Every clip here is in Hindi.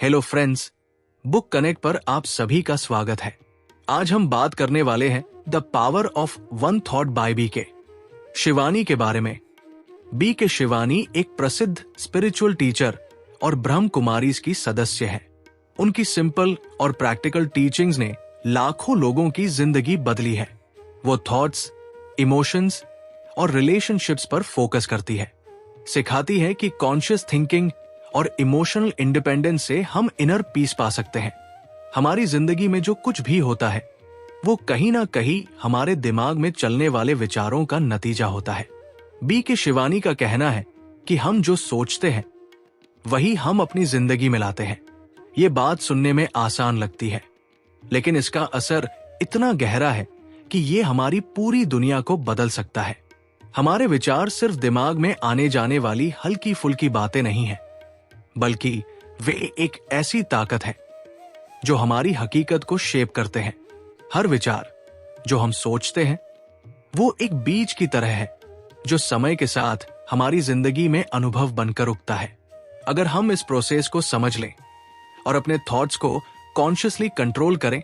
हेलो फ्रेंड्स, बुक कनेक्ट पर आप सभी का स्वागत है। आज हम बात करने वाले हैं the power of one thought by B K Shivani के बारे में। बी के शिवानी एक प्रसिद्ध स्पिरिचुअल टीचर और ब्रह्म कुमारीज की सदस्य है। उनकी सिंपल और प्रैक्टिकल टीचिंग्स ने लाखों लोगों की जिंदगी बदली है। वो थॉट्स, इमोशंस और रिलेशनशिप्स पर फोकस करती है, सिखाती है कि कॉन्शियस थिंकिंग और इमोशनल इंडिपेंडेंस से हम इनर पीस पा सकते हैं। हमारी जिंदगी में जो कुछ भी होता है वो कहीं ना कहीं हमारे दिमाग में चलने वाले विचारों का नतीजा होता है। बी के शिवानी का कहना है कि हम जो सोचते हैं वही हम अपनी जिंदगी में लाते हैं। ये बात सुनने में आसान लगती है, लेकिन इसका असर इतना गहरा है कि ये हमारी पूरी दुनिया को बदल सकता है। हमारे विचार सिर्फ दिमाग में आने जाने वाली हल्की फुल्की बातें नहीं हैं, बल्कि वे एक ऐसी ताकत है जो हमारी हकीकत को शेप करते हैं। हर विचार जो हम सोचते हैं वो एक बीज की तरह है जो समय के साथ हमारी जिंदगी में अनुभव बनकर उगता है। अगर हम इस प्रोसेस को समझ लें और अपने थॉट्स को कॉन्शियसली कंट्रोल करें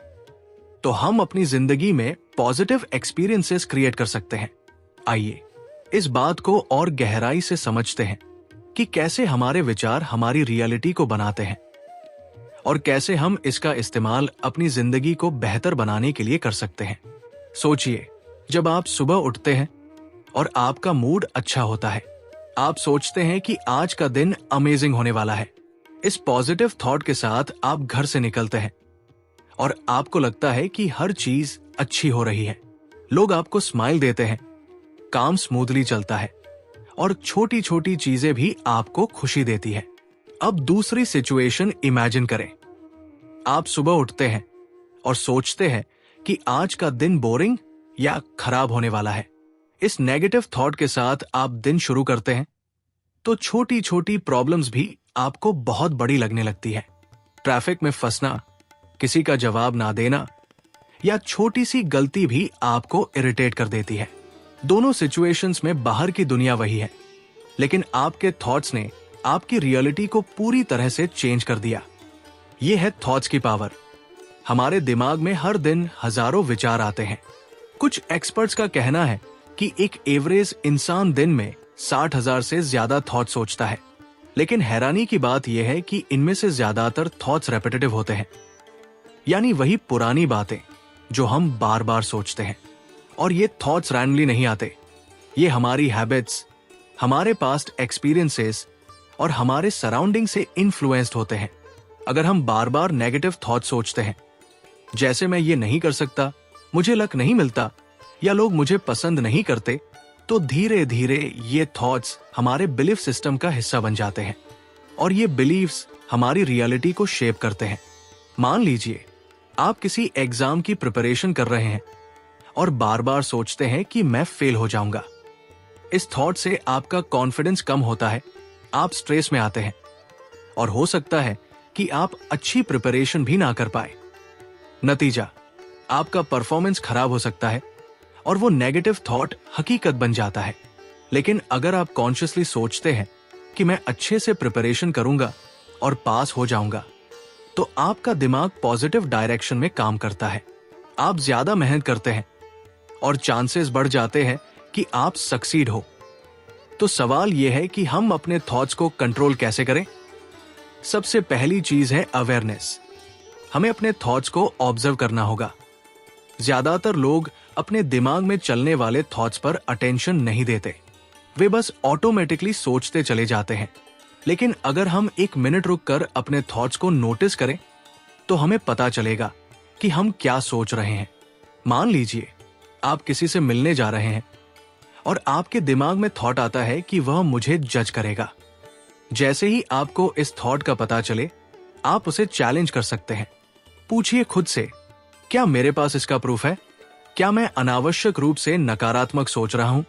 तो हम अपनी जिंदगी में पॉजिटिव एक्सपीरियंसेस क्रिएट कर सकते हैं। आइए इस बात को और गहराई से समझते हैं कि कैसे हमारे विचार हमारी रियलिटी को बनाते हैं और कैसे हम इसका इस्तेमाल अपनी जिंदगी को बेहतर बनाने के लिए कर सकते हैं। सोचिए, जब आप सुबह उठते हैं और आपका मूड अच्छा होता है, आप सोचते हैं कि आज का दिन अमेजिंग होने वाला है। इस पॉजिटिव थॉट के साथ आप घर से निकलते हैं और आपको लगता है कि हर चीज अच्छी हो रही है। लोग आपको स्माइल देते हैं, काम स्मूथली चलता है और छोटी छोटी चीजें भी आपको खुशी देती है। अब दूसरी सिचुएशन इमेजिन करें। आप सुबह उठते हैं और सोचते हैं कि आज का दिन बोरिंग या खराब होने वाला है। इस नेगेटिव थॉट के साथ आप दिन शुरू करते हैं तो छोटी छोटी प्रॉब्लम्स भी आपको बहुत बड़ी लगने लगती है। ट्रैफिक में फंसना, किसी का जवाब ना देना या छोटी सी गलती भी आपको इरिटेट कर देती है। दोनों सिचुएशंस में बाहर की दुनिया वही है, लेकिन आपके थॉट्स ने आपकी रियलिटी को पूरी तरह से चेंज कर दिया। यह है थॉट्स की पावर। हमारे दिमाग में हर दिन हजारों विचार आते हैं। कुछ एक्सपर्ट्स का कहना है कि एक एवरेज इंसान दिन में 60,000 से ज्यादा थॉट सोचता है, लेकिन हैरानी की बात यह है कि इनमें से ज्यादातर थॉट्स रेपिटेटिव होते हैं, यानी वही पुरानी बातें जो हम बार बार सोचते हैं। और ये थॉट्स रैंडमली नहीं आते, ये हमारी हैबिट्स, हमारे पास्ट एक्सपीरियंसेस और हमारे सराउंडिंग से इन्फ्लुएंस्ड होते हैं। अगर हम बार बार नेगेटिव थॉट सोचते हैं, जैसे मैं ये नहीं कर सकता, मुझे लक नहीं मिलता या लोग मुझे पसंद नहीं करते, तो धीरे धीरे ये थॉट्स हमारे बिलीफ सिस्टम का हिस्सा बन जाते हैं और ये बिलीव्स हमारी रियलिटी को शेप करते हैं। मान लीजिए आप किसी एग्जाम की प्रिपरेशन कर रहे हैं और बार बार सोचते हैं कि मैं फेल हो जाऊंगा। इस थॉट से आपका कॉन्फिडेंस कम होता है, आप स्ट्रेस में आते हैं और हो सकता है कि आप अच्छी प्रिपरेशन भी ना कर पाए। नतीजा, आपका परफॉर्मेंस खराब हो सकता है और वो नेगेटिव थॉट हकीकत बन जाता है। लेकिन अगर आप कॉन्शियसली सोचते हैं कि मैं अच्छे से प्रिपरेशन करूंगा और पास हो जाऊंगा, तो आपका दिमाग पॉजिटिव डायरेक्शन में काम करता है। आप ज्यादा मेहनत करते हैं और चांसेस बढ़ जाते हैं कि आप सक्सीड हो। तो सवाल यह है कि हम अपने थॉट्स को कंट्रोल कैसे करें? सबसे पहली चीज है अवेयरनेस। हमें अपने थॉट्स को ऑब्जर्व करना होगा। ज्यादातर लोग अपने दिमाग में चलने वाले थॉट्स पर अटेंशन नहीं देते, वे बस ऑटोमेटिकली सोचते चले जाते हैं। लेकिन अगर हम एक मिनट रुककर अपने थॉट्स को नोटिस करें तो हमें पता चलेगा कि हम क्या सोच रहे हैं। मान लीजिए आप किसी से मिलने जा रहे हैं और आपके दिमाग में थॉट आता है कि वह मुझे जज करेगा। जैसे ही आपको इस थॉट का पता चले, आप उसे चैलेंज कर सकते हैं। पूछिए खुद से, क्या मेरे पास इसका प्रूफ है? क्या मैं अनावश्यक रूप से नकारात्मक सोच रहा हूं?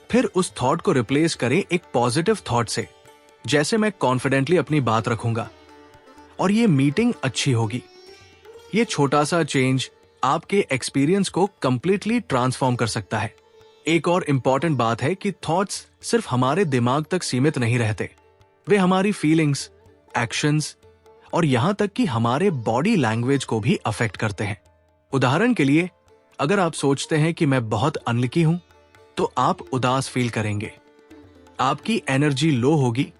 फिर उस थॉट को रिप्लेस करें एक पॉजिटिव थॉट से, जैसे मैं कॉन्फिडेंटली अपनी बात रखूंगा और ये मीटिंग अच्छी होगी। ये छोटा सा चेंज आपके एक्सपीरियंस को कंप्लीटली ट्रांसफॉर्म कर सकता है। एक और इंपॉर्टेंट बात है कि थॉट्स सिर्फ हमारे दिमाग तक सीमित नहीं रहते, वे हमारी फीलिंग्स, एक्शंस और यहां तक कि हमारे बॉडी लैंग्वेज को भी अफेक्ट करते हैं। उदाहरण के लिए, अगर आप सोचते हैं कि मैं बहुत अनलकी हूं, तो आप उदास फील करेंगे, आपकी एनर्जी लो होगी,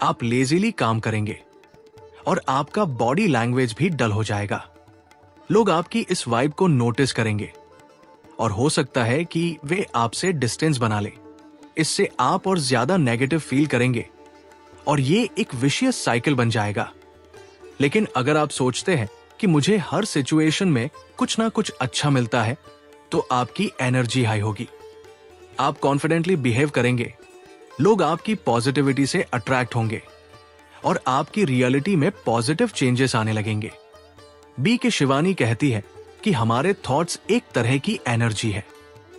आप लेजीली काम करेंगे और आपका बॉडी लैंग्वेज भी डल हो जाएगा। लोग आपकी इस वाइब को नोटिस करेंगे और हो सकता है कि वे आपसे डिस्टेंस बना ले। इससे आप और ज्यादा नेगेटिव फील करेंगे और ये एक विशियस साइकिल बन जाएगा। लेकिन अगर आप सोचते हैं कि मुझे हर सिचुएशन में कुछ ना कुछ अच्छा मिलता है, तो आपकी एनर्जी हाई होगी, आप कॉन्फिडेंटली बिहेव करेंगे, लोग आपकी पॉजिटिविटी से अट्रैक्ट होंगे और आपकी रियलिटी में पॉजिटिव चेंजेस आने लगेंगे। बी के शिवानी कहती है कि हमारे थॉट्स एक तरह की एनर्जी है।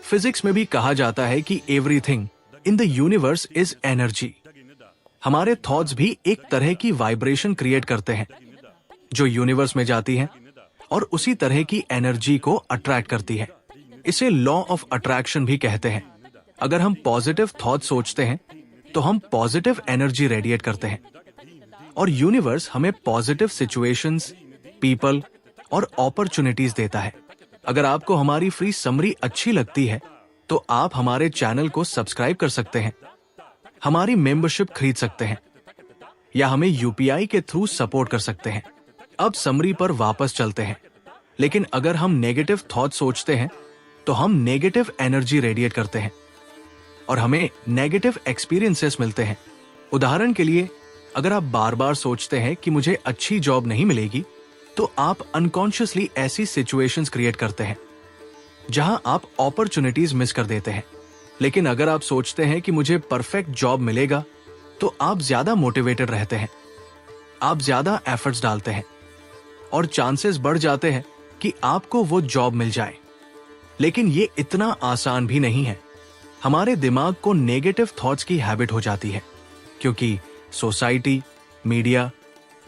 फिजिक्स में भी कहा जाता है कि everything in the universe is energy. हमारे थॉट्स भी एक तरह की वाइब्रेशन क्रिएट करते हैं जो यूनिवर्स में जाती है और उसी तरह की एनर्जी को अट्रैक्ट करती है। इसे लॉ ऑफ अट्रैक्शन भी कहते हैं। अगर हम पॉजिटिव थॉट सोचते हैं तो हम पॉजिटिव एनर्जी रेडिएट करते हैं और यूनिवर्स हमें पॉजिटिव सिचुएशंस, पीपल और अपॉर्चुनिटीज देता है। अगर आपको हमारी फ्री समरी अच्छी लगती है तो आप हमारे चैनल को सब्सक्राइब कर सकते हैं, हमारी मेंबरशिप खरीद सकते हैं या हमें यूपीआई के थ्रू सपोर्ट कर सकते हैं। अब समरी पर वापस चलते हैं। लेकिन अगर हम नेगेटिव थॉट सोचते हैं तो हम नेगेटिव एनर्जी रेडिएट करते हैं और हमें नेगेटिव एक्सपीरियंसेस मिलते हैं। उदाहरण के लिए, अगर आप बार बार सोचते हैं कि मुझे अच्छी जॉब नहीं मिलेगी, तो आप अनकॉन्शियसली ऐसी सिचुएशंस क्रिएट करते हैं जहां आप अपॉर्चुनिटीज मिस कर देते हैं। लेकिन अगर आप सोचते हैं कि मुझे परफेक्ट जॉब मिलेगा, तो आप ज्यादा मोटिवेटेड रहते हैं, आप ज्यादा एफर्ट्स डालते हैं और चांसेस बढ़ जाते हैं कि आपको वो जॉब मिल जाए। लेकिन ये इतना आसान भी नहीं है। हमारे दिमाग को नेगेटिव थॉट्स की हैबिट हो जाती है क्योंकि सोसाइटी, मीडिया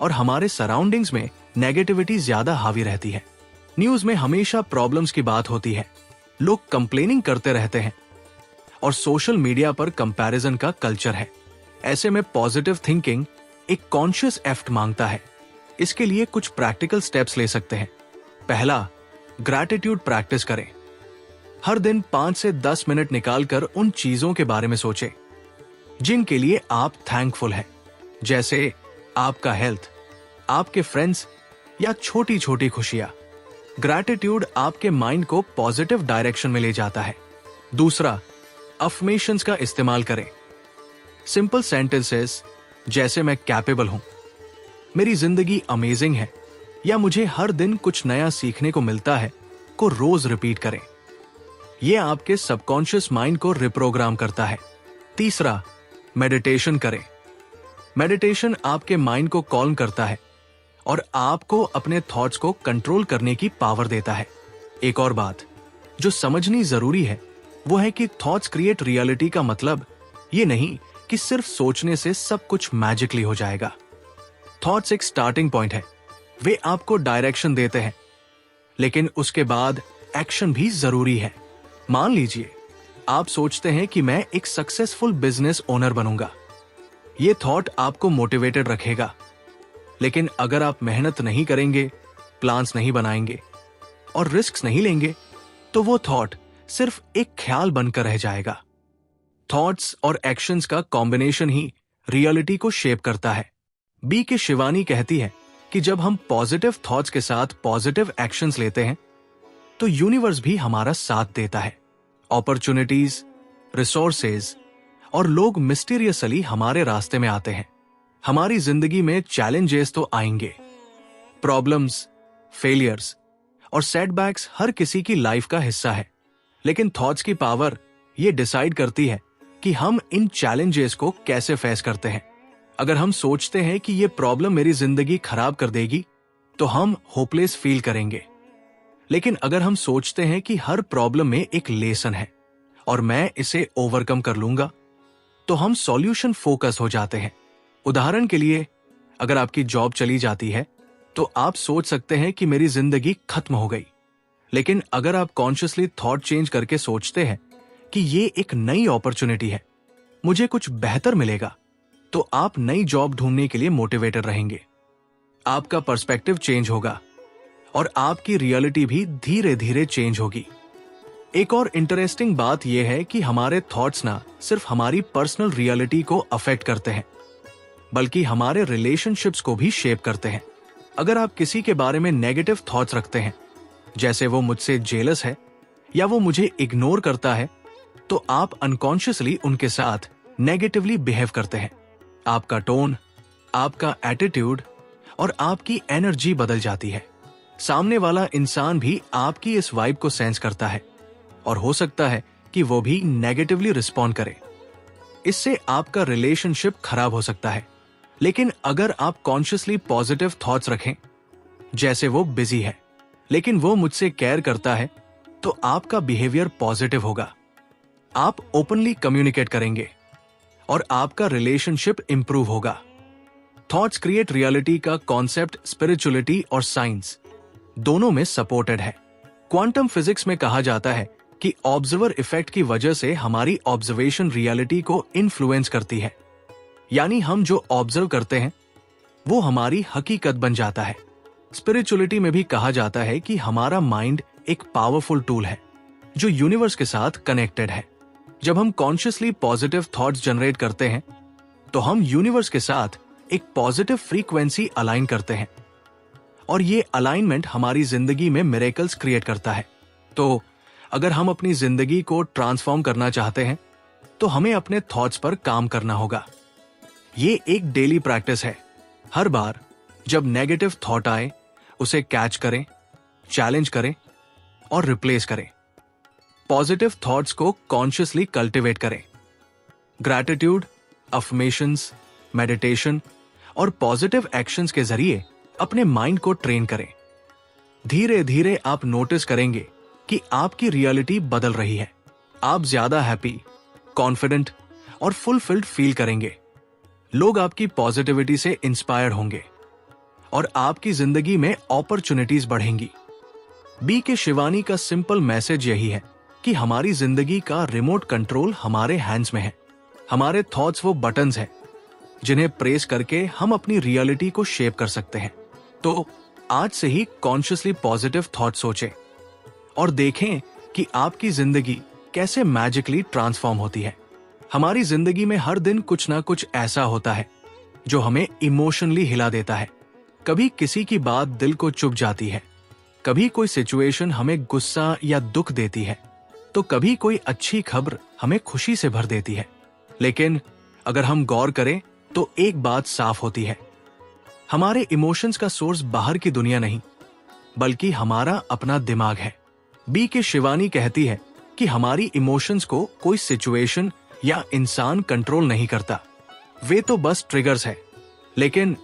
और हमारे सराउंडिंग्स में नेगेटिविटी ज्यादा हावी रहती है। न्यूज में हमेशा प्रॉब्लम्स की बात होती है, लोग कंप्लेनिंग करते रहते हैं और सोशल मीडिया पर कंपैरिजन का कल्चर है। ऐसे में पॉजिटिव थिंकिंग एक कॉन्शियस एफर्ट मांगता है। इसके लिए कुछ प्रैक्टिकल स्टेप्स ले सकते हैं। पहला, ग्रैटिट्यूड प्रैक्टिस करें। हर दिन 5 से 10 मिनट निकालकर उन चीजों के बारे में सोचें जिनके लिए आप थैंकफुल हैं, जैसे आपका हेल्थ, आपके फ्रेंड्स या छोटी छोटी खुशियां। ग्रैटिट्यूड आपके माइंड को पॉजिटिव डायरेक्शन में ले जाता है। दूसरा, अफर्मेशंस का इस्तेमाल करें। सिंपल सेंटेंसेस जैसे मैं कैपेबल हूं, मेरी जिंदगी अमेजिंग है या मुझे हर दिन कुछ नया सीखने को मिलता है को रोज रिपीट करें। यह आपके सबकॉन्शियस माइंड को रिप्रोग्राम करता है। तीसरा, मेडिटेशन करें। मेडिटेशन आपके माइंड को कॉल्म करता है और आपको अपने थॉट्स को कंट्रोल करने की पावर देता है। एक और बात जो समझनी जरूरी है वो है कि थॉट्स क्रिएट रियलिटी का मतलब ये नहीं कि सिर्फ सोचने से सब कुछ मैजिकली हो जाएगा। थॉट्स एक स्टार्टिंग पॉइंट है, वे आपको डायरेक्शन देते हैं, लेकिन उसके बाद एक्शन भी जरूरी है। मान लीजिए आप सोचते हैं कि मैं एक सक्सेसफुल बिजनेस ओनर बनूंगा। ये थॉट आपको मोटिवेटेड रखेगा, लेकिन अगर आप मेहनत नहीं करेंगे, प्लान्स नहीं बनाएंगे और रिस्क्स नहीं लेंगे, तो वो थॉट सिर्फ एक ख्याल बनकर रह जाएगा। थॉट्स और एक्शंस का कॉम्बिनेशन ही रियलिटी को शेप करता है। बी के शिवानी कहती है कि जब हम पॉजिटिव थॉट्स के साथ पॉजिटिव एक्शंस लेते हैं, तो यूनिवर्स भी हमारा साथ देता है। अपॉर्चुनिटीज, रिसोर्सेज और लोग मिस्टीरियसली हमारे रास्ते में आते हैं। हमारी जिंदगी में चैलेंजेस तो आएंगे, प्रॉब्लम्स, फेलियर्स और सेटबैक्स हर किसी की लाइफ का हिस्सा है। लेकिन थॉट्स की पावर ये डिसाइड करती है कि हम इन चैलेंजेस को कैसे फेस करते हैं। अगर हम सोचते हैं कि ये प्रॉब्लम मेरी जिंदगी खराब कर देगी, तो हम होपलेस फील करेंगे। लेकिन अगर हम सोचते हैं कि हर प्रॉब्लम में एक लेसन है और मैं इसे ओवरकम कर लूंगा, तो हम सॉल्यूशन फोकस हो जाते हैं। उदाहरण के लिए, अगर आपकी जॉब चली जाती है तो आप सोच सकते हैं कि मेरी जिंदगी खत्म हो गई। लेकिन अगर आप कॉन्शियसली थॉट चेंज करके सोचते हैं कि ये एक नई अपॉर्चुनिटी है, मुझे कुछ बेहतर मिलेगा, तो आप नई जॉब ढूंढने के लिए मोटिवेटेड रहेंगे। आपका पर्सपेक्टिव चेंज होगा और आपकी रियलिटी भी धीरे धीरे चेंज होगी। एक और इंटरेस्टिंग बात यह है कि हमारे थॉट्स ना सिर्फ हमारी पर्सनल रियलिटी को अफेक्ट करते हैं, बल्कि हमारे रिलेशनशिप्स को भी शेप करते हैं। अगर आप किसी के बारे में नेगेटिव थॉट्स रखते हैं, जैसे वो मुझसे जेलस है या वो मुझे इग्नोर करता है, तो आप अनकॉन्शियसली उनके साथ नेगेटिवली बिहेव करते हैं। आपका टोन, आपका एटीट्यूड और आपकी एनर्जी बदल जाती है। सामने वाला इंसान भी आपकी इस वाइब को सेंस करता है और हो सकता है कि वो भी नेगेटिवली रिस्पॉन्ड करे। इससे आपका रिलेशनशिप खराब हो सकता है। लेकिन अगर आप कॉन्शियसली पॉजिटिव थॉट्स रखें, जैसे वो बिजी है लेकिन वो मुझसे केयर करता है, तो आपका बिहेवियर पॉजिटिव होगा। आप ओपनली कम्युनिकेट करेंगे और आपका रिलेशनशिप इंप्रूव होगा। थॉट्स क्रिएट रियलिटी का कॉन्सेप्ट स्पिरिचुअलिटी और साइंस दोनों में सपोर्टेड है। क्वांटम फिजिक्स में कहा जाता है कि ऑब्जर्वर इफेक्ट की वजह से हमारी ऑब्जर्वेशन रियलिटी को इन्फ्लुएंस करती है। यानी हम जो ऑब्जर्व करते हैं वो हमारी हकीकत बन जाता है। स्पिरिचुअलिटी में भी कहा जाता है कि हमारा माइंड एक पावरफुल टूल है जो यूनिवर्स के साथ कनेक्टेड है। जब हम कॉन्शियसली पॉजिटिव थॉट्स जनरेट करते हैं तो हम यूनिवर्स के साथ एक पॉजिटिव फ्रीक्वेंसी अलाइन करते हैं और ये अलाइनमेंट हमारी जिंदगी में मिरेकल्स क्रिएट करता है। तो अगर हम अपनी जिंदगी को ट्रांसफॉर्म करना चाहते हैं तो हमें अपने थॉट्स पर काम करना होगा। ये एक डेली प्रैक्टिस है। हर बार जब नेगेटिव थॉट आए उसे कैच करें, चैलेंज करें और रिप्लेस करें। पॉजिटिव थॉट्स को कॉन्शियसली कल्टीवेट करें। ग्रैटिट्यूड, अफर्मेशंस, मेडिटेशन और पॉजिटिव एक्शंस के जरिए अपने माइंड को ट्रेन करें। धीरे धीरे आप नोटिस करेंगे कि आपकी रियलिटी बदल रही है। आप ज्यादा हैप्पी, कॉन्फिडेंट और फुलफिल्ड फील करेंगे। लोग आपकी पॉजिटिविटी से इंस्पायर्ड होंगे और आपकी जिंदगी में अपॉर्चुनिटीज बढ़ेंगी। बी के शिवानी का सिंपल मैसेज यही है कि हमारी जिंदगी का रिमोट कंट्रोल हमारे हैंड्स में है। हमारे थॉट्स वो बटन्स हैं जिन्हें प्रेस करके हम अपनी रियलिटी को शेप कर सकते हैं। तो आज से ही कॉन्शियसली पॉजिटिव थॉट सोचें और देखें कि आपकी जिंदगी कैसे मैजिकली ट्रांसफॉर्म होती है। हमारी जिंदगी में हर दिन कुछ ना कुछ ऐसा होता है जो हमें इमोशनली हिला देता है। कभी किसी की बात दिल को चुभ जाती है, कभी कोई सिचुएशन हमें गुस्सा या दुख देती है, तो कभी कोई अच्छी खबर हमें खुशी से भर देती है। लेकिन अगर हम गौर करें तो एक बात साफ होती है, हमारे इमोशंस का सोर्स बाहर की दुनिया नहीं बल्कि हमारा अपना दिमाग है। बी के शिवानी कहती है कि हमारी इमोशंस को कोई सिचुएशन या इंसान कंट्रोल नहीं करता, वे तो बस ट्रिगर्स है। लेकिन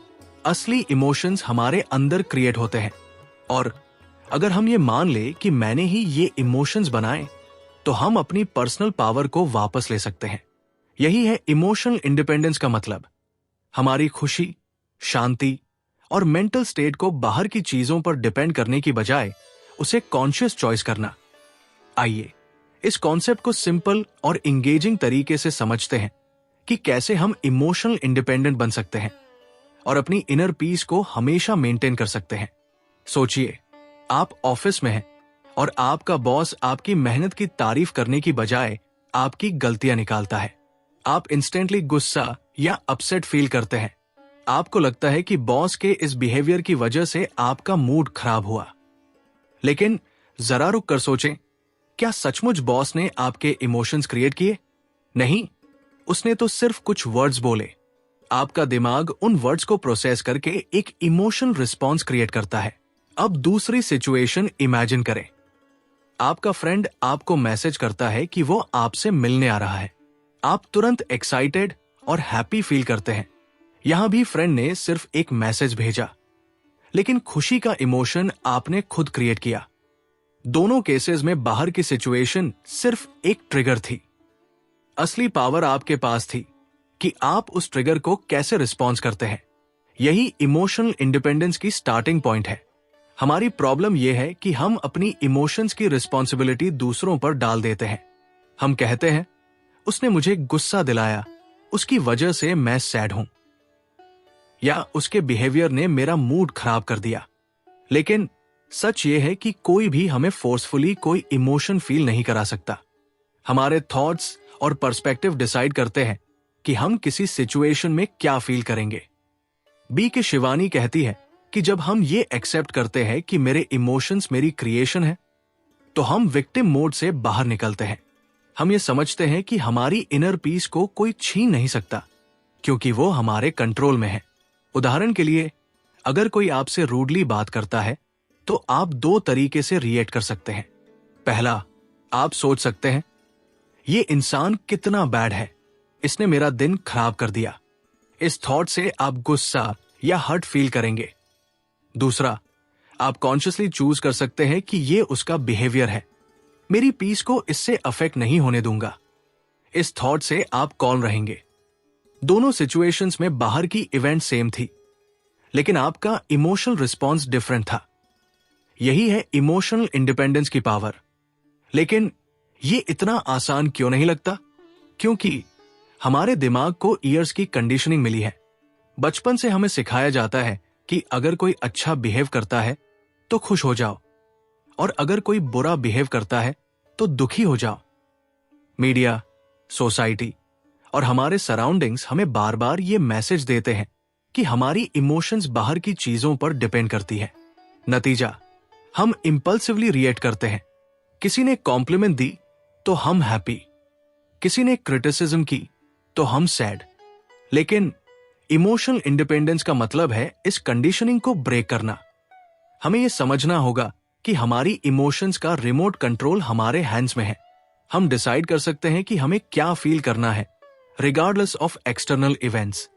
असली इमोशंस हमारे अंदर क्रिएट होते हैं और अगर हम ये मान ले कि मैंने ही ये इमोशंस बनाए तो हम अपनी पर्सनल पावर को वापस ले सकते हैं। यही है इमोशनल इंडिपेंडेंस का मतलब। हमारी खुशी, शांति और मेंटल स्टेट को बाहर की चीजों पर डिपेंड करने की बजाय उसे कॉन्शियस चॉइस करना। आइए इस कॉन्सेप्ट को सिंपल और इंगेजिंग तरीके से समझते हैं कि कैसे हम इमोशनल इंडिपेंडेंट बन सकते हैं और अपनी इनर पीस को हमेशा मेंटेन कर सकते हैं। सोचिए, आप ऑफिस में हैं और आपका बॉस आपकी मेहनत की तारीफ करने की बजाय आपकी गलतियां निकालता है। आप इंस्टेंटली गुस्सा या अपसेट फील करते हैं। आपको लगता है कि बॉस के इस बिहेवियर की वजह से आपका मूड खराब हुआ। लेकिन जरा रुक कर सोचें, क्या सचमुच बॉस ने आपके इमोशंस क्रिएट किए? नहीं, उसने तो सिर्फ कुछ वर्ड्स बोले। आपका दिमाग उन वर्ड्स को प्रोसेस करके एक इमोशनल रिस्पॉन्स क्रिएट करता है। अब दूसरी सिचुएशन इमेजिन करें। आपका फ्रेंड आपको मैसेज करता है कि वो आपसे मिलने आ रहा है। आप तुरंत एक्साइटेड और हैप्पी फील करते हैं। यहां भी फ्रेंड ने सिर्फ एक मैसेज भेजा, लेकिन खुशी का इमोशन आपने खुद क्रिएट किया। दोनों केसेस में बाहर की सिचुएशन सिर्फ एक ट्रिगर थी। असली पावर आपके पास थी कि आप उस ट्रिगर को कैसे रिस्पॉन्स करते हैं। यही इमोशनल इंडिपेंडेंस की स्टार्टिंग पॉइंट है। हमारी प्रॉब्लम यह है कि हम अपनी इमोशंस की रिस्पॉन्सिबिलिटी दूसरों पर डाल देते हैं। हम कहते हैं, उसने मुझे गुस्सा दिलाया, उसकी वजह से मैं सैड हूं। या उसके बिहेवियर ने मेरा मूड खराब कर दिया। लेकिन सच ये है कि कोई भी हमें फोर्सफुली कोई इमोशन फील नहीं करा सकता। हमारे थॉट्स और पर्सपेक्टिव डिसाइड करते हैं कि हम किसी सिचुएशन में क्या फील करेंगे। बी के शिवानी कहती है कि जब हम ये एक्सेप्ट करते हैं कि मेरे इमोशंस मेरी क्रिएशन है, तो हम विक्टिम मोड से बाहर निकलते हैं। हम ये समझते हैं कि हमारी इनर पीस को कोई छीन नहीं सकता, क्योंकि वो हमारे कंट्रोल में है। उदाहरण के लिए, अगर कोई आपसे रूडली बात करता है, तो आप दो तरीके से रिएक्ट कर सकते हैं। पहला, आप सोच सकते हैं, ये इंसान कितना बैड है, इसने मेरा दिन खराब कर दिया। इस थॉट से आप गुस्सा या हर्ट फील करेंगे। दूसरा, आप कॉन्शियसली चूज कर सकते हैं कि ये उसका बिहेवियर है, मेरी पीस को इससे अफेक्ट नहीं होने दूंगा। इस थॉट से आप कॉल रहेंगे। दोनों सिचुएशंस में बाहर की इवेंट सेम थी, लेकिन आपका इमोशनल रिस्पॉन्स डिफरेंट था। यही है इमोशनल इंडिपेंडेंस की पावर। लेकिन ये इतना आसान क्यों नहीं लगता? क्योंकि हमारे दिमाग को ईयर्स की कंडीशनिंग मिली है। बचपन से हमें सिखाया जाता है कि अगर कोई अच्छा बिहेव करता है तो खुश हो जाओ, और अगर कोई बुरा बिहेव करता है तो दुखी हो जाओ। मीडिया, सोसाइटी और हमारे सराउंडिंग्स हमें बार बार ये मैसेज देते हैं कि हमारी इमोशंस बाहर की चीजों पर डिपेंड करती है। नतीजा, हम इंपल्सिवली रिएक्ट करते हैं। किसी ने कॉम्प्लीमेंट दी तो हम हैप्पी, किसी ने क्रिटिसिज्म की तो हम सैड। लेकिन इमोशनल इंडिपेंडेंस का मतलब है इस कंडीशनिंग को ब्रेक करना। हमें यह समझना होगा कि हमारी इमोशंस का रिमोट कंट्रोल हमारे हैंड्स में है। हम डिसाइड कर सकते हैं कि हमें क्या फील करना है, रिगार्डलेस ऑफ एक्सटर्नल इवेंट्स।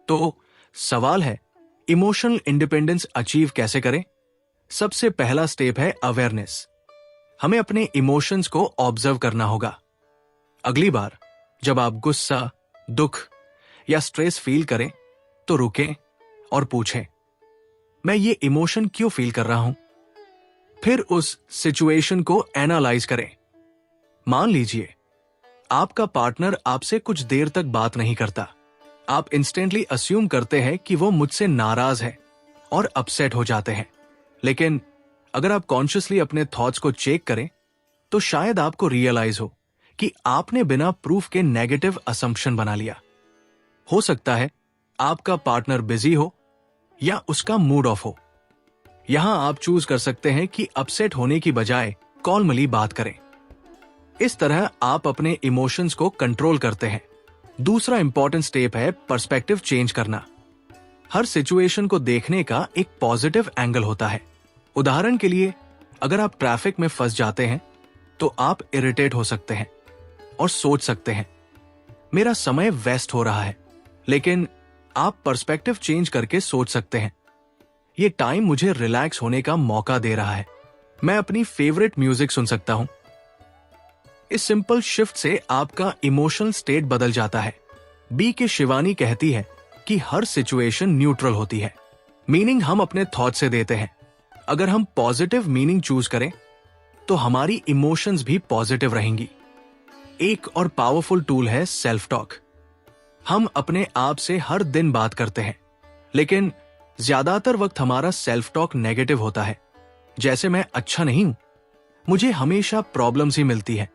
तो सवाल है, इमोशनल इंडिपेंडेंस अचीव कैसे करें? सबसे पहला स्टेप है अवेयरनेस। हमें अपने इमोशंस को ऑब्जर्व करना होगा। अगली बार जब आप गुस्सा, दुख या स्ट्रेस फील करें, तो रुकें और पूछें, मैं ये इमोशन क्यों फील कर रहा हूं? फिर उस सिचुएशन को एनालाइज करें। मान लीजिए आपका पार्टनर आपसे कुछ देर तक बात नहीं करता। आप इंस्टेंटली अस्यूम करते हैं कि वो मुझसे नाराज है और अपसेट हो जाते हैं। लेकिन अगर आप कॉन्शियसली अपने थॉट्स को चेक करें, तो शायद आपको रियलाइज हो कि आपने बिना प्रूफ के नेगेटिव असम्पशन बना लिया। हो सकता है आपका पार्टनर बिजी हो या उसका मूड ऑफ हो। यहां आप चूज कर सकते हैं कि अपसेट होने की बजाय कॉल्मली बात करें। इस तरह आप अपने इमोशंस को कंट्रोल करते हैं। दूसरा इंपॉर्टेंट स्टेप है पर्सपेक्टिव चेंज करना। हर सिचुएशन को देखने का एक पॉजिटिव एंगल होता है। उदाहरण के लिए, अगर आप ट्रैफिक में फंस जाते हैं, तो आप इरिटेट हो सकते हैं और सोच सकते हैं, मेरा समय वेस्ट हो रहा है। लेकिन आप पर्सपेक्टिव चेंज करके सोच सकते हैं, ये टाइम मुझे रिलैक्स होने का मौका दे रहा है, मैं अपनी फेवरेट म्यूजिक सुन सकता हूं। इस सिंपल शिफ्ट से आपका इमोशनल स्टेट बदल जाता है। बी के शिवानी कहती है कि हर सिचुएशन न्यूट्रल होती है। मीनिंग हम अपने थॉट से देते हैं। अगर हम पॉजिटिव मीनिंग चूज करें, तो हमारी इमोशंस भी पॉजिटिव रहेंगी। एक और पावरफुल टूल है सेल्फ टॉक। हम अपने आप से हर दिन बात करते हैं, लेकिन ज्यादातर वक्त हमारा सेल्फ टॉक नेगेटिव होता है। जैसे, मैं अच्छा नहीं हूं, मुझे हमेशा प्रॉब्लम्स ही मिलती है,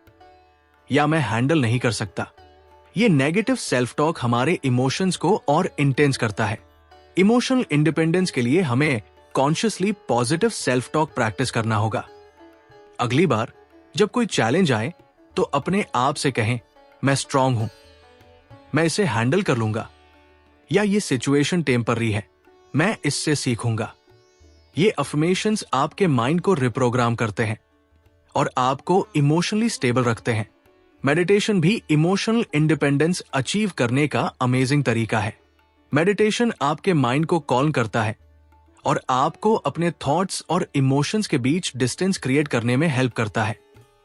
या मैं हैंडल नहीं कर सकता। ये नेगेटिव सेल्फ टॉक हमारे इमोशंस को और इंटेंस करता है। इमोशनल इंडिपेंडेंस के लिए हमें consciously positive self talk practice करना होगा। अगली बार जब कोई चैलेंज आए, तो अपने आप से कहें, मैं स्ट्रांग हूं, मैं इसे हैंडल कर लूंगा, या ये सिचुएशन टेम्पररी है, मैं इससे सीखूंगा। ये अफर्मेशंस आपके माइंड को रिप्रोग्राम करते हैं और आपको इमोशनली स्टेबल रखते हैं। मेडिटेशन भी इमोशनल इंडिपेंडेंस अचीव करने का अमेजिंग तरीका है। मेडिटेशन आपके माइंड को कॉल करता है और आपको अपने थॉट्स और इमोशंस के बीच डिस्टेंस क्रिएट करने में हेल्प करता है।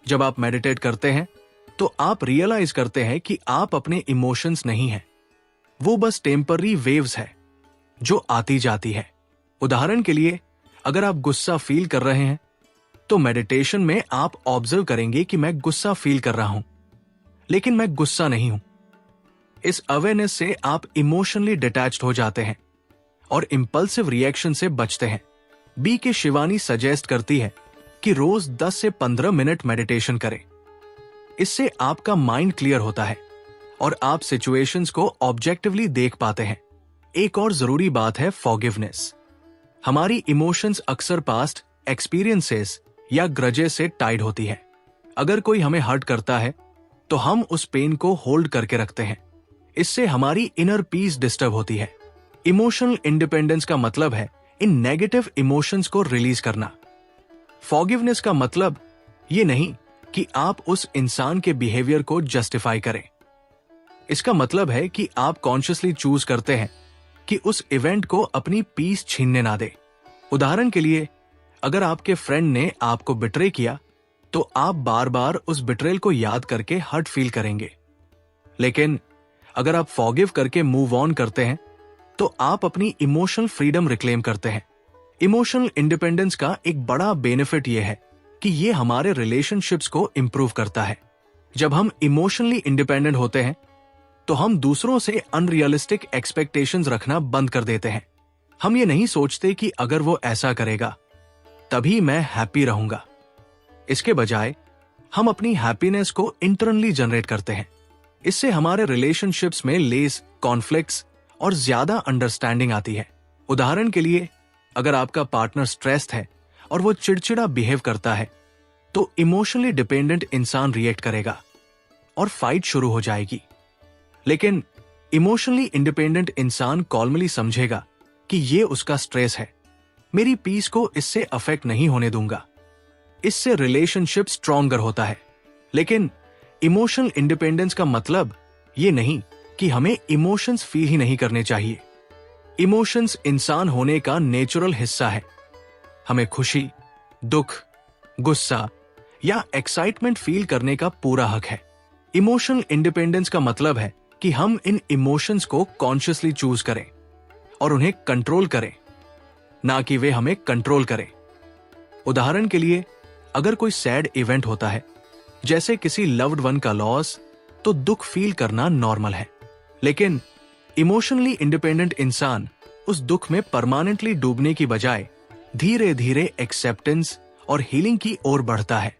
जब आप मेडिटेट करते हैं, तो आप रियलाइज करते हैं कि आप अपने इमोशंस नहीं हैं, वो बस टेम्पररी वेव्स है जो आती जाती है। उदाहरण के लिए, अगर आप गुस्सा फील कर रहे हैं, तो मेडिटेशन में आप ऑब्जर्व करेंगे कि मैं गुस्सा फील कर रहा हूं, लेकिन मैं गुस्सा नहीं हूं। इस अवेयरनेस से आप इमोशनली डिटैच्ड हो जाते हैं और इम्पल्सिव रिएक्शन से बचते हैं। बी के शिवानी सजेस्ट करती है कि रोज 10 से 15 मिनट मेडिटेशन करें। इससे आपका माइंड क्लियर होता है और आप सिचुएशंस को ऑब्जेक्टिवली देख पाते हैं। एक और जरूरी बात है फॉरगिवनेस। हमारी इमोशंस अक्सर पास्ट एक्सपीरियंसेस या ग्रजेस से टाइड होती है। अगर कोई हमें हर्ट करता है तो हम उस पेन को होल्ड करके रखते हैं। इससे हमारी इनर पीस डिस्टर्ब होती है। इमोशनल इंडिपेंडेंस का मतलब है इन नेगेटिव इमोशंस को रिलीज करना। फॉरगिवनेस का मतलब ये नहीं कि आप उस इंसान के बिहेवियर को जस्टिफाई करें। इसका मतलब है कि आप कॉन्शियसली चूज करते हैं कि उस इवेंट को अपनी पीस छीनने ना दे। उदाहरण के लिए, अगर आपके फ्रेंड ने आपको बिट्रे किया तो आप बार बार उस बिट्रेल को याद करके हर्ट फील करेंगे। लेकिन अगर आप फॉरगिव करके मूव ऑन करते हैं तो आप अपनी इमोशनल फ्रीडम रिक्लेम करते हैं। इमोशनल इंडिपेंडेंस का एक बड़ा बेनिफिट यह है कि यह हमारे रिलेशनशिप्स को इंप्रूव करता है। जब हम इमोशनली इंडिपेंडेंट होते हैं तो हम दूसरों से अनरियलिस्टिक एक्सपेक्टेशंस रखना बंद कर देते हैं। हम ये नहीं सोचते कि अगर वो ऐसा करेगा तभी मैं हैप्पी रहूंगा। इसके बजाय हम अपनी हैप्पीनेस को इंटरनली जनरेट करते हैं। इससे हमारे रिलेशनशिप्स में लेस कॉन्फ्लिक्ट्स और ज्यादा अंडरस्टैंडिंग आती है। उदाहरण के लिए, अगर आपका पार्टनर स्ट्रेस्ड है और वो चिड़चिड़ा बिहेव करता है तो इमोशनली डिपेंडेंट इंसान रिएक्ट करेगा और फाइट शुरू हो जाएगी। लेकिन इमोशनली इंडिपेंडेंट इंसान कॉल्मली समझेगा कि ये उसका स्ट्रेस है, मेरी पीस को इससे अफेक्ट नहीं होने दूंगा। इससे रिलेशनशिप स्ट्रॉन्गर होता है। लेकिन इमोशनल इंडिपेंडेंस का मतलब ये नहीं कि हमें इमोशंस फील ही नहीं करने चाहिए। इमोशंस इंसान होने का नेचुरल हिस्सा है। हमें खुशी, दुख, गुस्सा या एक्साइटमेंट फील करने का पूरा हक है। इमोशनल इंडिपेंडेंस का मतलब है कि हम इन इमोशंस को कॉन्शियसली चूज करें और उन्हें कंट्रोल करें, ना कि वे हमें कंट्रोल करें। उदाहरण के लिए, अगर कोई सैड इवेंट होता है जैसे किसी लव्ड वन का लॉस, तो दुख फील करना नॉर्मल है। लेकिन इमोशनली इंडिपेंडेंट इंसान उस दुख में परमानेंटली डूबने की बजाय धीरे धीरे एक्सेप्टेंस और हीलिंग की ओर बढ़ता है।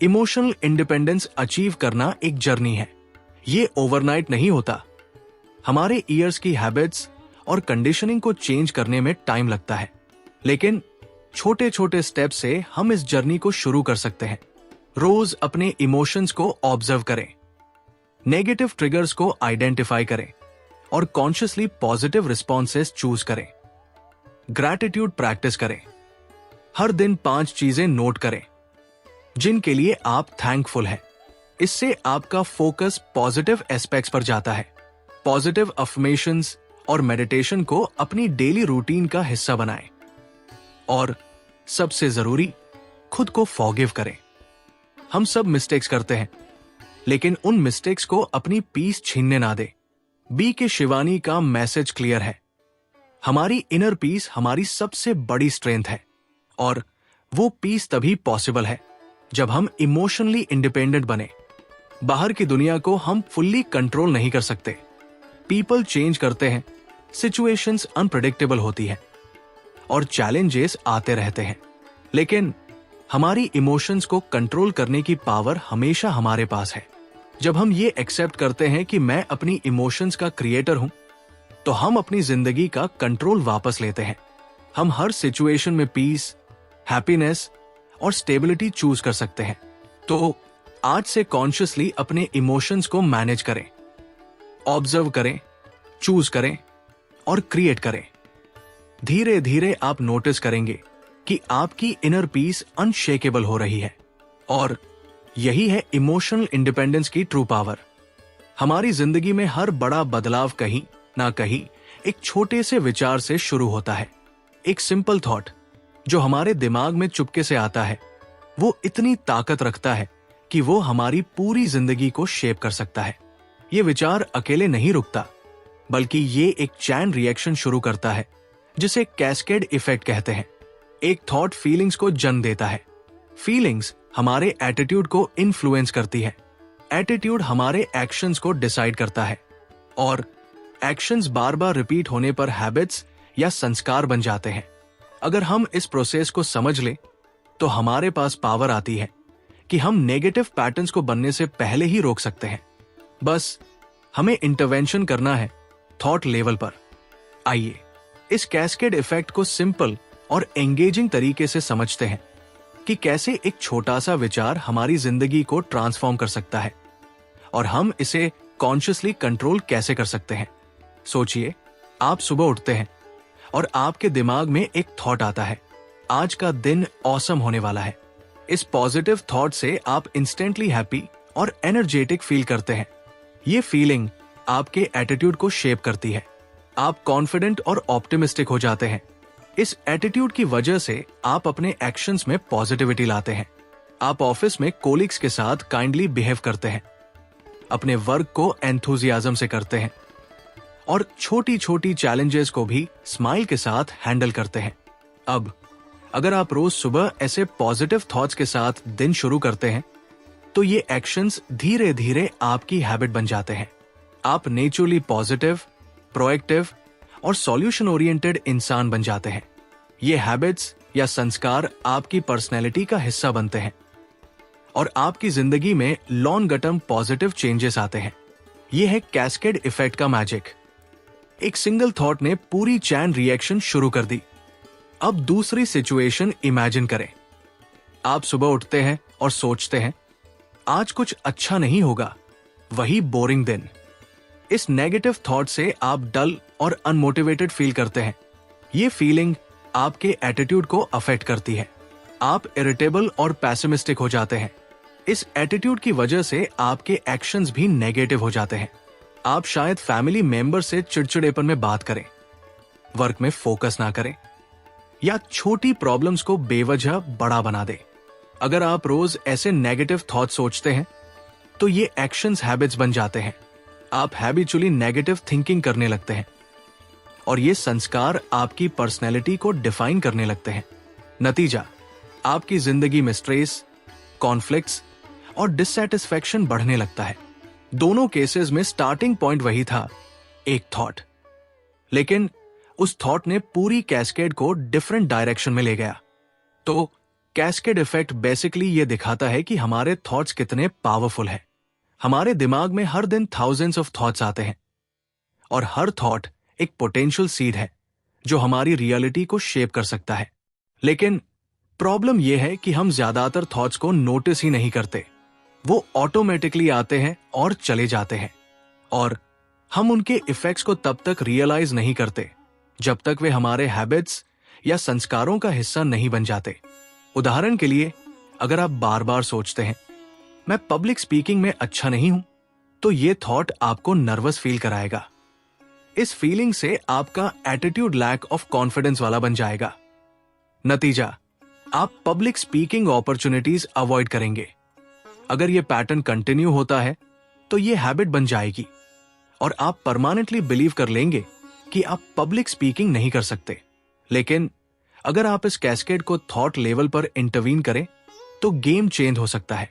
इमोशनल इंडिपेंडेंस अचीव करना एक जर्नी है। ये ओवरनाइट नहीं होता। हमारे ईयर्स की हैबिट्स और कंडीशनिंग को चेंज करने में टाइम लगता है। लेकिन छोटे छोटे स्टेप से हम इस जर्नी को शुरू कर सकते हैं। रोज अपने इमोशंस को ऑब्जर्व करें, नेगेटिव ट्रिगर्स को आइडेंटिफाई करें और कॉन्शियसली पॉजिटिव रिस्पॉन्सेस चूज करें। ग्रैटिट्यूड प्रैक्टिस करें। हर दिन 5 चीजें नोट करें जिनके लिए आप थैंकफुल हैं। इससे आपका फोकस पॉजिटिव एस्पेक्ट्स पर जाता है। पॉजिटिव अफर्मेशंस और मेडिटेशन को अपनी डेली रूटीन का हिस्सा बनाएं। और सबसे जरूरी, खुद को फॉरगिव करें। हम सब मिस्टेक्स करते हैं, लेकिन उन मिस्टेक्स को अपनी पीस छीनने ना दे। बी के शिवानी का मैसेज क्लियर है। हमारी इनर पीस हमारी सबसे बड़ी स्ट्रेंथ है और वो पीस तभी पॉसिबल है जब हम इमोशनली इंडिपेंडेंट बने। बाहर की दुनिया को हम फुल्ली कंट्रोल नहीं कर सकते। पीपल चेंज करते हैं, सिचुएशंस अनप्रेडिक्टेबल होती है और चैलेंजेस आते रहते हैं। लेकिन हमारी इमोशंस को कंट्रोल करने की पावर हमेशा हमारे पास है। जब हम ये एक्सेप्ट करते हैं कि मैं अपनी इमोशंस का क्रिएटर हूं, तो हम अपनी जिंदगी का कंट्रोल वापस लेते हैं। हम हर सिचुएशन में पीस, हैप्पीनेस और स्टेबिलिटी चूज कर सकते हैं। तो आज से कॉन्शियसली अपने इमोशंस को मैनेज करें, ऑब्जर्व करें, चूज करें और क्रिएट करें। धीरे धीरे आप नोटिस करेंगे कि आपकी इनर पीस अनशेकेबल हो रही है। और यही है इमोशनल इंडिपेंडेंस की ट्रू पावर। हमारी जिंदगी में हर बड़ा बदलाव कहीं ना कहीं एक छोटे से विचार से शुरू होता है। एक सिंपल थॉट जो हमारे दिमाग में चुपके से आता है, वो इतनी ताकत रखता है कि वो हमारी पूरी जिंदगी को शेप कर सकता है। ये विचार अकेले नहीं रुकता, बल्कि ये एक चैन रिएक्शन शुरू करता है जिसे कैस्केड इफेक्ट कहते हैं। एक थॉट फीलिंग्स को जन्म देता है, फीलिंग्स हमारे एटीट्यूड को इन्फ्लुएंस करती है, एटीट्यूड हमारे एक्शंस को डिसाइड करता है और एक्शंस बार बार रिपीट होने पर हैबिट्स या संस्कार बन जाते हैं। अगर हम इस प्रोसेस को समझ लें तो हमारे पास पावर आती है कि हम नेगेटिव पैटर्न्स को बनने से पहले ही रोक सकते हैं। बस हमें इंटरवेंशन करना है थॉट लेवल पर। आइए इस कैस्केड इफेक्ट को सिंपल और एंगेजिंग तरीके से समझते हैं कि कैसे एक छोटा सा विचार हमारी जिंदगी को ट्रांसफॉर्म कर सकता है और हम इसे कॉन्शियसली कंट्रोल कैसे कर सकते हैं। सोचिए, आप सुबह उठते हैं और आपके दिमाग में एक थॉट आता है, आज का दिन ऑसम होने वाला है। इस पॉजिटिव थॉट से आप इंस्टेंटली हैप्पी और एनर्जेटिक फील करते हैं। ये फीलिंग आपके एटीट्यूड को शेप करती है। आप कॉन्फिडेंट और ऑप्टिमिस्टिक हो जाते हैं। इस एटीट्यूड की वजह से आप अपने एक्शंस में पॉजिटिविटी लाते हैं। आप ऑफिस में कोलिग्स के साथ काइंडली बिहेव करते हैं, अपने वर्क को एंथुजियाज्म से करते हैं और छोटी छोटी चैलेंजेस को भी स्माइल के साथ हैंडल करते हैं। अब अगर आप रोज सुबह ऐसे पॉजिटिव थॉट्स के साथ दिन शुरू करते हैं तो ये एक्शंस धीरे धीरे आपकी हैबिट बन जाते हैं। आप नेचुरली पॉजिटिव, प्रोएक्टिव और सॉल्यूशन ओरिएंटेड इंसान बन जाते हैं। ये हैबिट्स या संस्कार आपकी पर्सनैलिटी का हिस्सा बनते हैं और आपकी जिंदगी में लॉन्ग टर्म पॉजिटिव चेंजेस आते हैं। ये है कैस्केड इफेक्ट का मैजिक। एक सिंगल थॉट ने पूरी चैन रिएक्शन शुरू कर दी। अब दूसरी सिचुएशन इमेजिन करें। आप सुबह उठते हैं और सोचते हैं, आज कुछ अच्छा नहीं होगा, वही बोरिंग दिन। इस नेगेटिव थॉट से आप डल और अनमोटिवेटेड फील करते हैं। ये फीलिंग आपके एटीट्यूड को अफेक्ट करती है। आप इरिटेबल और पैसिमिस्टिक हो जाते हैं। इस एटीट्यूड की वजह से आपके एक्शंस भी नेगेटिव हो जाते हैं। आप शायद फैमिली मेंबर से चिड़चिड़ेपन में बात करें, वर्क में फोकस ना करें या छोटी प्रॉब्लम्स को बेवजह बड़ा बना दें। अगर आप रोज ऐसे नेगेटिव थॉट सोचते हैं तो ये एक्शंस हैबिट्स बन जाते हैं। आप हैबिचुअली नेगेटिव थिंकिंग करने लगते हैं और ये संस्कार आपकी पर्सनैलिटी को डिफाइन करने लगते हैं। नतीजा, आपकी जिंदगी में स्ट्रेस, कॉन्फ्लिक्ट्स और डिससैटिस्फैक्शन बढ़ने लगता है। दोनों केसेस में स्टार्टिंग पॉइंट वही था, एक थॉट, लेकिन उस थॉट ने पूरी कैस्केड को डिफरेंट डायरेक्शन में ले गया। तो कैस्केड इफेक्ट बेसिकली ये दिखाता है कि हमारे थॉट्स कितने पावरफुल हैं। हमारे दिमाग में हर दिन थाउजेंड्स ऑफ थॉट्स आते हैं और हर थॉट एक पोटेंशियल सीड है जो हमारी रियलिटी को शेप कर सकता है। लेकिन प्रॉब्लम यह है कि हम ज्यादातर थॉट्स को नोटिस ही नहीं करते। वो ऑटोमेटिकली आते हैं और चले जाते हैं और हम उनके इफेक्ट्स को तब तक रियलाइज नहीं करते जब तक वे हमारे हैबिट्स या संस्कारों का हिस्सा नहीं बन जाते। उदाहरण के लिए, अगर आप बार बार सोचते हैं, मैं पब्लिक स्पीकिंग में अच्छा नहीं हूं, तो ये थॉट आपको नर्वस फील कराएगा। इस फीलिंग से आपका एटीट्यूड लैक ऑफ कॉन्फिडेंस वाला बन जाएगा। नतीजा, आप पब्लिक स्पीकिंग अपॉर्चुनिटीज अवॉइड करेंगे। अगर ये पैटर्न कंटिन्यू होता है तो ये हैबिट बन जाएगी और आप परमानेंटली बिलीव कर लेंगे कि आप पब्लिक स्पीकिंग नहीं कर सकते। लेकिन अगर आप इस कैस्केड को थॉट लेवल पर इंटरवीन करें तो गेम चेंज हो सकता है।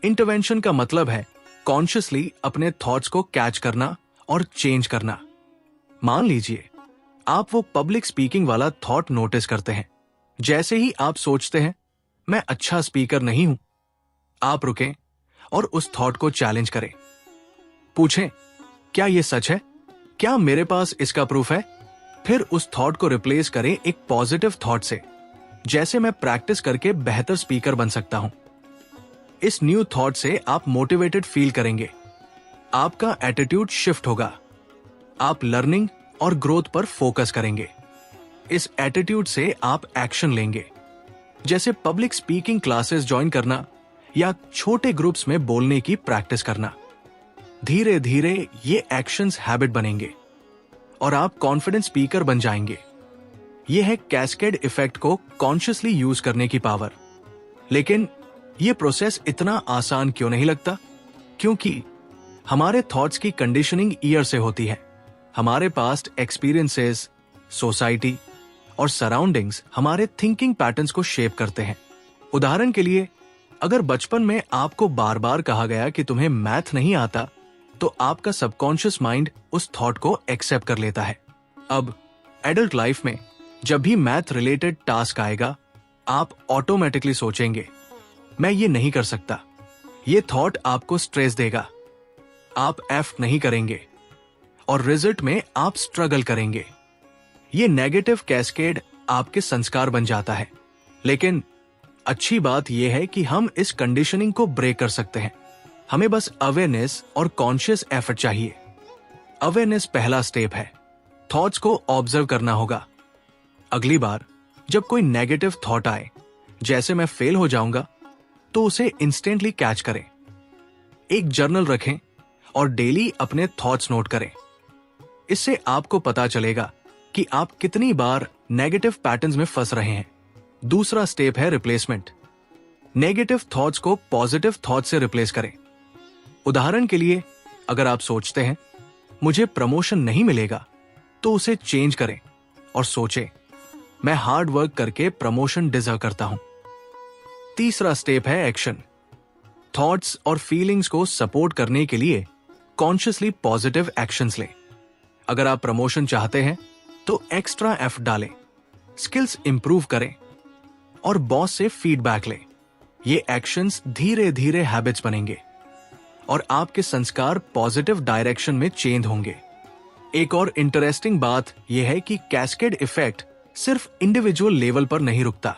इंटरवेंशन का मतलब है कॉन्शियसली अपने थॉट्स को कैच करना और चेंज करना। मान लीजिए आप वो पब्लिक स्पीकिंग वाला थॉट नोटिस करते हैं। जैसे ही आप सोचते हैं, मैं अच्छा स्पीकर नहीं हूं, आप रुकें और उस थॉट को चैलेंज करें। पूछें, क्या यह सच है? क्या मेरे पास इसका प्रूफ है? फिर उस थॉट को रिप्लेस करें एक पॉजिटिव थॉट से, जैसे मैं प्रैक्टिस करके बेहतर स्पीकर बन सकता हूं। इस न्यू थॉट से आप मोटिवेटेड फील करेंगे। आपका एटीट्यूड शिफ्ट होगा। आप लर्निंग और ग्रोथ पर फोकस करेंगे। इस एटीट्यूड से आप एक्शन लेंगे, जैसे पब्लिक स्पीकिंग क्लासेस ज्वाइन करना या छोटे ग्रुप्स में बोलने की प्रैक्टिस करना। धीरे धीरे ये एक्शंस हैबिट बनेंगे और आप कॉन्फिडेंट स्पीकर बन जाएंगे। यह है कैस्केड इफेक्ट को कॉन्शियसली यूज करने की पावर। लेकिन यह प्रोसेस इतना आसान क्यों नहीं लगता? क्योंकि हमारे थॉट्स की कंडीशनिंग ईयर से होती है। हमारे पास्ट एक्सपीरियंसेस, सोसाइटी और सराउंडिंग्स हमारे थिंकिंग पैटर्न्स को शेप करते हैं। उदाहरण के लिए, अगर बचपन में आपको बार बार कहा गया कि तुम्हें मैथ नहीं आता, तो आपका सबकॉन्शियस माइंड उस थॉट को एक्सेप्ट कर लेता है। अब एडल्ट लाइफ में जब भी मैथ रिलेटेड टास्क आएगा, आप ऑटोमेटिकली सोचेंगे, मैं ये नहीं कर सकता। ये थॉट आपको स्ट्रेस देगा, आप एफर्ट नहीं करेंगे और रिजल्ट में आप स्ट्रगल करेंगे। ये नेगेटिव कैस्केड आपके संस्कार बन जाता है। लेकिन अच्छी बात यह है कि हम इस कंडीशनिंग को ब्रेक कर सकते हैं। हमें बस अवेयरनेस और कॉन्शियस एफर्ट चाहिए। अवेयरनेस पहला स्टेप है। थॉट्स को ऑब्जर्व करना होगा। अगली बार जब कोई नेगेटिव थॉट आए, जैसे मैं फेल हो जाऊंगा, तो उसे इंस्टेंटली कैच करें। एक जर्नल रखें और डेली अपने थॉट्स नोट करें। इससे आपको पता चलेगा कि आप कितनी बार नेगेटिव पैटर्न्स में फंस रहे हैं। दूसरा स्टेप है रिप्लेसमेंट। नेगेटिव थॉट्स को पॉजिटिव थॉट्स से रिप्लेस करें। उदाहरण के लिए, अगर आप सोचते हैं मुझे प्रमोशन नहीं मिलेगा, तो उसे चेंज करें और सोचें, मैं हार्ड वर्क करके प्रमोशन डिजर्व करता हूं। तीसरा स्टेप है एक्शन। थॉट्स और फीलिंग्स को सपोर्ट करने के लिए कॉन्शियसली पॉजिटिव एक्शंस लें। अगर आप प्रमोशन चाहते हैं तो एक्स्ट्रा एफर्ट डालें, स्किल्स इंप्रूव करें और बॉस से फीडबैक लें। ये एक्शंस धीरे धीरे हैबिट्स बनेंगे और आपके संस्कार पॉजिटिव डायरेक्शन में चेंज होंगे। एक और इंटरेस्टिंग बात यह है कि कैस्केड इफेक्ट सिर्फ इंडिविजुअल लेवल पर नहीं रुकता।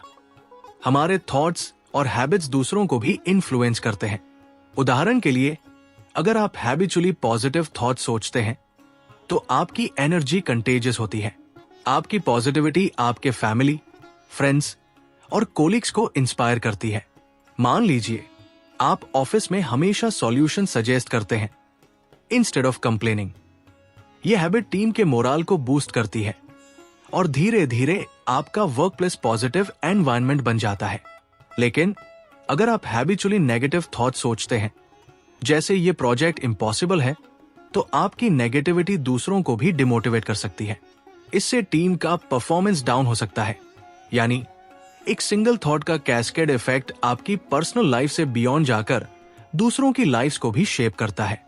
हमारे थॉट्स और हैबिट्स दूसरों को भी इन्फ्लुएंस करते हैं। उदाहरण के लिए, अगर आप हैबिचुअली पॉजिटिव थॉट सोचते हैं तो आपकी एनर्जी कंटेजियस होती है। आपकी पॉजिटिविटी आपके फैमिली, फ्रेंड्स और कोलिग्स को इंस्पायर करती है। मान लीजिए आप ऑफिस में हमेशा सॉल्यूशन सजेस्ट करते हैं इंस्टेड ऑफ कंप्लेनिंग। यह हैबिट टीम के मोराल को बूस्ट करती है और धीरे धीरे आपका वर्क प्लेस पॉजिटिव एनवायरनमेंट बन जाता है। लेकिन अगर आप हैबिचुअली नेगेटिव थॉट सोचते हैं, जैसे ये प्रोजेक्ट इम्पॉसिबल है, तो आपकी नेगेटिविटी दूसरों को भी डिमोटिवेट कर सकती है। इससे टीम का परफॉर्मेंस डाउन हो सकता है। यानी एक सिंगल थॉट का कैस्केड इफेक्ट आपकी पर्सनल लाइफ से बियॉन्ड जाकर दूसरों की लाइफ्स को भी शेप करता है।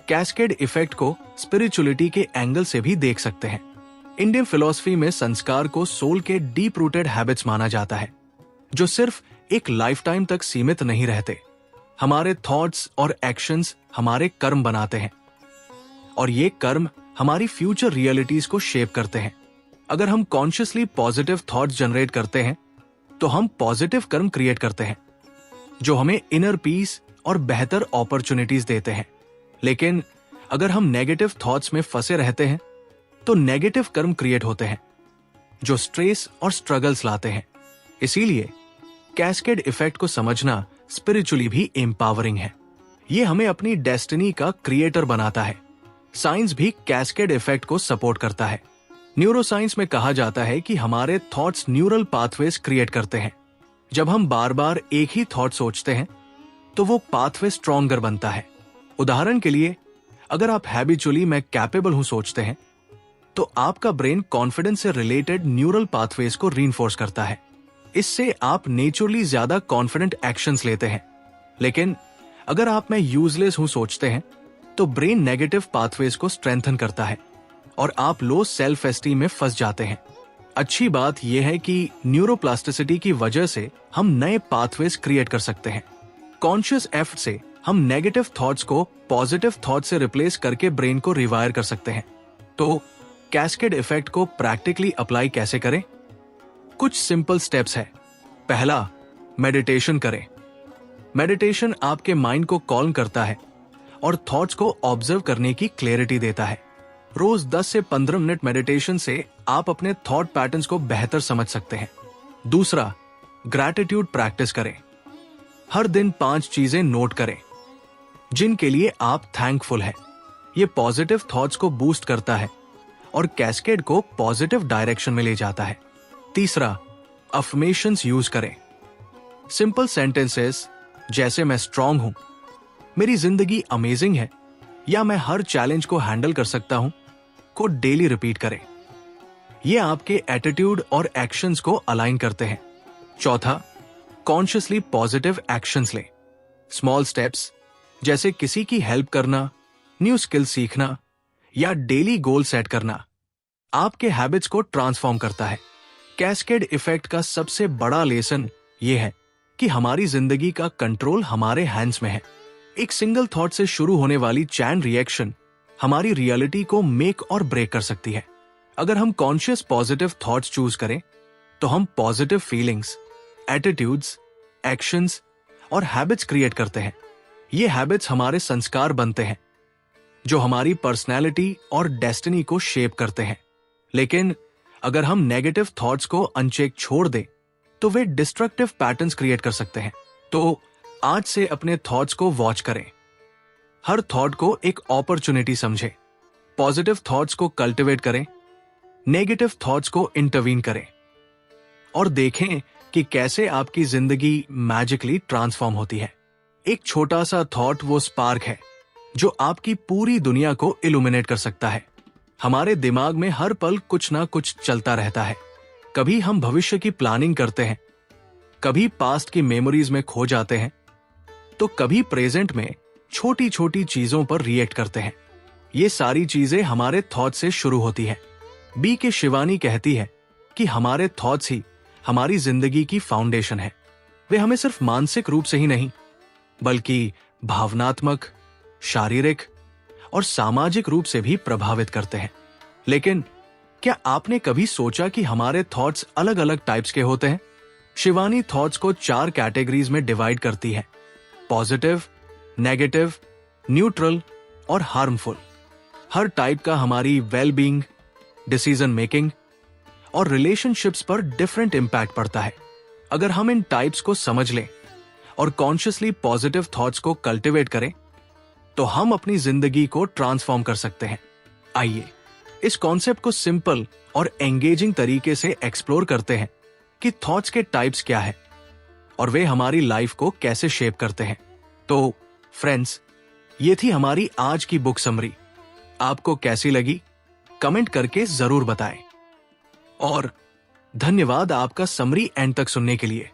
कैस्केड इफेक्ट को स्पिरिचुअलिटी के एंगल से भी देख सकते हैं। इंडियन फिलॉसफी में संस्कार को सोल के डीप रूटेड हैबिट्स माना जाता है, जो सिर्फ एक लाइफ टाइम तक सीमित नहीं रहते। हमारे थॉट्स और एक्शंस हमारे कर्म बनाते हैं और ये कर्म हमारी फ्यूचर रियलिटीज को शेप करते हैं। अगर हम कॉन्शियसली पॉजिटिव थॉट्स जनरेट करते हैं तो हम पॉजिटिव कर्म क्रिएट करते हैं, जो हमें इनर पीस और बेहतर अपॉर्चुनिटीज देते हैं। लेकिन अगर हम नेगेटिव थॉट्स में फंसे रहते हैं तो नेगेटिव कर्म क्रिएट होते हैं, जो स्ट्रेस और स्ट्रगल्स लाते हैं। इसीलिए कैस्केड इफेक्ट को समझना स्पिरिचुअली भी एम्पावरिंग है। ये हमें अपनी डेस्टिनी का क्रिएटर बनाता है। साइंस भी कैस्केड इफेक्ट को सपोर्ट करता है। न्यूरोसाइंस में कहा जाता है कि हमारे थॉट्स न्यूरल पाथवेज क्रिएट करते हैं। जब हम बार बार एक ही थॉट सोचते हैं तो वो पाथवे स्ट्रॉन्गर बनता है। उदाहरण के लिए, अगर आप हैबिचुअली मैं कैपेबल हूं सोचते हैं तो आपका ब्रेन कॉन्फिडेंस से रिलेटेड न्यूरल पाथवेज को रीइंफोर्स करता है। इससे आप नेचुरली ज्यादा कॉन्फिडेंट एक्शंस लेते हैं। लेकिन अगर आप मैं यूजलेस हूं सोचते हैं तो ब्रेन नेगेटिव पाथवेज को स्ट्रेंथन करता है और आप लो सेल्फ एस्टीम में फंस जाते हैं। अच्छी बात यह है कि न्यूरोप्लास्टिसिटी की वजह से हम नए पाथवेज क्रिएट कर सकते हैं। कॉन्शियस एफर्ट से हम नेगेटिव थॉट्स को पॉजिटिव थॉट से रिप्लेस करके ब्रेन को रिवायर कर सकते हैं। तो कैस्केड इफेक्ट को प्रैक्टिकली अप्लाई कैसे करें? कुछ सिंपल स्टेप्स है। पहला, मेडिटेशन करें। मेडिटेशन आपके माइंड को कॉल्म करता है और थॉट्स को ऑब्जर्व करने की क्लैरिटी देता है। रोज 10 से 15 मिनट मेडिटेशन से आप अपने थॉट पैटर्न्स को बेहतर समझ सकते हैं। दूसरा, ग्रैटिट्यूड प्रैक्टिस करें। हर दिन 5 चीजें नोट करें जिनके लिए आप थैंकफुल हैं। ये पॉजिटिव थॉट्स को बूस्ट करता है और कैस्केड को पॉजिटिव डायरेक्शन में ले जाता है। तीसरा, अफर्मेशंस यूज करें। सिंपल सेंटेंसेस जैसे मैं स्ट्रांग हूं, मेरी जिंदगी अमेजिंग है या मैं हर चैलेंज को हैंडल कर सकता हूं को डेली रिपीट करें। ये आपके एटीट्यूड और एक्शंस को अलाइन करते हैं। चौथा, कॉन्शियसली पॉजिटिव एक्शंस लें। स्मॉल स्टेप्स जैसे किसी की हेल्प करना, न्यू स्किल सीखना या डेली गोल सेट करना आपके हैबिट्स को ट्रांसफॉर्म करता है। कैस्केड इफेक्ट का सबसे बड़ा लेसन यह है कि हमारी जिंदगी का कंट्रोल हमारे हैंड्स में है। एक सिंगल थॉट से शुरू होने वाली चैन रिएक्शन हमारी रियलिटी को मेक और ब्रेक कर सकती है। अगर हम कॉन्शियस पॉजिटिव थॉट्स चूज करें तो हम पॉजिटिव फीलिंग्स, एटीट्यूड्स, एक्शंस और हैबिट्स क्रिएट करते हैं। ये हैबिट्स हमारे संस्कार बनते हैं जो हमारी पर्सनैलिटी और डेस्टिनी को शेप करते हैं। लेकिन अगर हम नेगेटिव थॉट्स को अनचेक छोड़ दें तो वे डिस्ट्रक्टिव पैटर्न्स क्रिएट कर सकते हैं। तो आज से अपने थॉट्स को वॉच करें। हर थॉट को एक अपॉर्चुनिटी समझें। पॉजिटिव थॉट्स को कल्टिवेट करें, नेगेटिव थॉट्स को इंटरवीन करें और देखें कि कैसे आपकी जिंदगी मैजिकली ट्रांसफॉर्म होती है। एक छोटा सा थॉट वो स्पार्क है जो आपकी पूरी दुनिया को इल्यूमिनेट कर सकता है। हमारे दिमाग में हर पल कुछ ना कुछ चलता रहता है। कभी हम भविष्य की प्लानिंग करते हैं, कभी पास्ट की मेमोरीज में खो जाते हैं, तो कभी प्रेजेंट में छोटी छोटी चीजों पर रिएक्ट करते हैं। ये सारी चीजें हमारे थॉट से शुरू होती है। बी के शिवानी कहती है कि हमारे थॉट्स ही हमारी जिंदगी की फाउंडेशन है। वे हमें सिर्फ मानसिक रूप से ही नहीं बल्कि भावनात्मक, शारीरिक और सामाजिक रूप से भी प्रभावित करते हैं। लेकिन क्या आपने कभी सोचा कि हमारे थॉट्स अलग अलग टाइप्स के होते हैं? शिवानी थॉट्स को 4 कैटेगरीज में डिवाइड करती है: पॉजिटिव, नेगेटिव, न्यूट्रल और हार्मफुल। हर टाइप का हमारी वेल बीइंग, डिसीजन मेकिंग और रिलेशनशिप्स पर डिफरेंट इंपैक्ट पड़ता है। अगर हम इन टाइप्स को समझ लें और कॉन्शियसली पॉजिटिव थॉट्स को कल्टिवेट करें तो हम अपनी जिंदगी को ट्रांसफॉर्म कर सकते हैं। आइए इस कॉन्सेप्ट को सिंपल और एंगेजिंग तरीके से एक्सप्लोर करते हैं कि थॉट्स के टाइप्स क्या है और वे हमारी लाइफ को कैसे शेप करते हैं। तो फ्रेंड्स, ये थी हमारी आज की बुक समरी। आपको कैसी लगी कमेंट करके जरूर बताएं और धन्यवाद आपका समरी एंड तक सुनने के लिए।